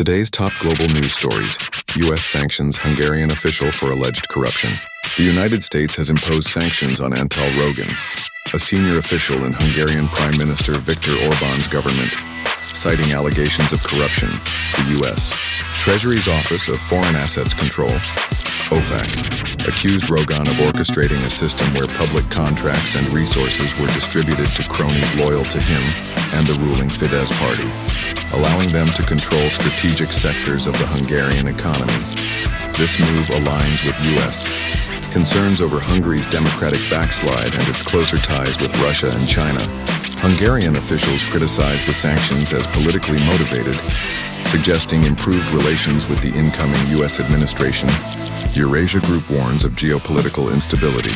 Today's top global news stories. U.S. sanctions Hungarian official for alleged corruption. The United States has imposed sanctions on Antal Rogan, a senior official in Hungarian Prime Minister Viktor Orbán's government, citing allegations of corruption. The U.S. Treasury's Office of Foreign Assets Control, OFAC, accused Rogan of orchestrating a system where public contracts and resources were distributed to cronies loyal to him and the ruling Fidesz party, allowing them to control strategic sectors of the Hungarian economy. This move aligns with U.S. concerns over Hungary's democratic backslide and its closer ties with Russia and China. Hungarian officials criticize the sanctions as politically motivated, suggesting improved relations with the incoming U.S. administration. Eurasia Group warns of geopolitical instability,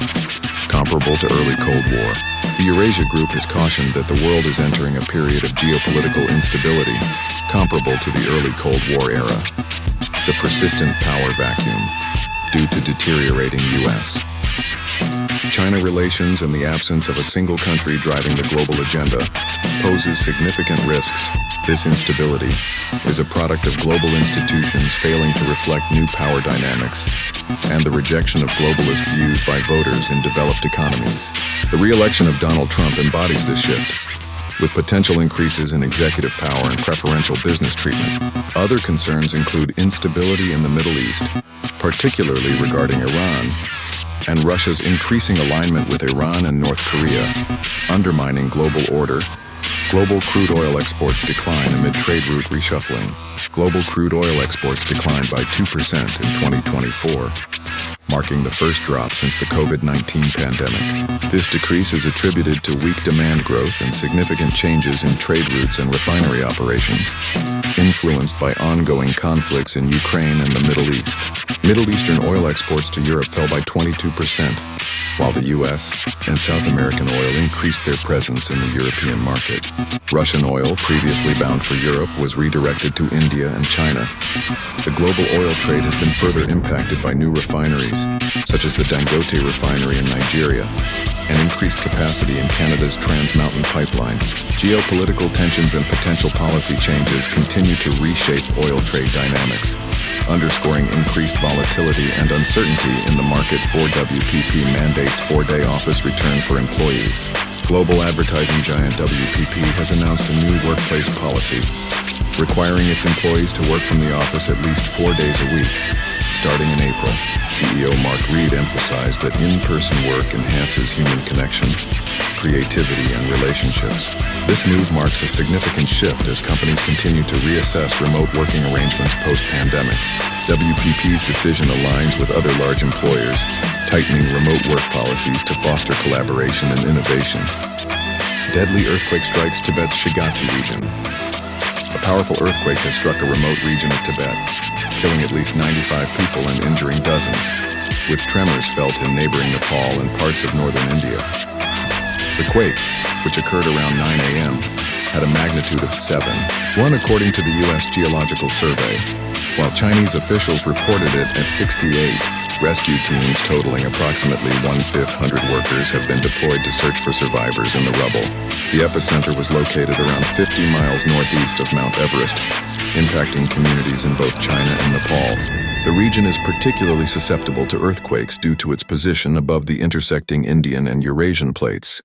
comparable to early Cold War. The Eurasia Group has cautioned that the world is entering a period of geopolitical instability, comparable to the early Cold War era. The persistent power vacuum, due to deteriorating U.S. China relations and the absence of a single country driving the global agenda poses significant risks. This instability is a product of global institutions failing to reflect new power dynamics and the rejection of globalist views by voters in developed economies. The re-election of Donald Trump embodies this shift, with potential increases in executive power and preferential business treatment. Other concerns include instability in the Middle East, particularly regarding Iran, and Russia's increasing alignment with Iran and North Korea, undermining global order. Global crude oil exports decline amid trade route reshuffling. Global crude oil exports declined by 2% in 2024, marking the first drop since the COVID-19 pandemic. This decrease is attributed to weak demand growth and significant changes in trade routes and refinery operations, influenced by ongoing conflicts in Ukraine and the Middle East. Middle Eastern oil exports to Europe fell by 22%, while the U.S. and South American oil increased their presence in the European market. Russian oil, previously bound for Europe, was redirected to India and China. The global oil trade has been further impacted by new refineries, such as the Dangote refinery in Nigeria, and increased capacity in Canada's Trans Mountain Pipeline. Geopolitical tensions and potential policy changes continue to reshape oil trade dynamics, underscoring increased volatility and uncertainty in the market. 4WPP mandates 4-day office return for employees. Global advertising giant WPP has announced a new workplace policy, requiring its employees to work from the office at least 4 days a week, starting in April. CEO Mark Reed emphasized that in-person work enhances human connection, creativity, and relationships. This move marks a significant shift as companies continue to reassess remote working arrangements post-pandemic. WPP's decision aligns with other large employers, tightening remote work policies to foster collaboration and innovation. Deadly earthquake strikes Tibet's Shigatse region. A powerful earthquake has struck a remote region of Tibet, killing at least 95 people and injuring dozens, with tremors felt in neighboring Nepal and parts of northern India. The quake, which occurred around 9 a.m., had a magnitude of 7, according to the U.S. Geological Survey, while Chinese officials reported it at 68. Rescue teams totaling approximately 1,500 workers have been deployed to search for survivors in the rubble. The epicenter was located around 50 miles northeast of Mount Everest, impacting communities in both China and Nepal. The region is particularly susceptible to earthquakes due to its position above the intersecting Indian and Eurasian plates.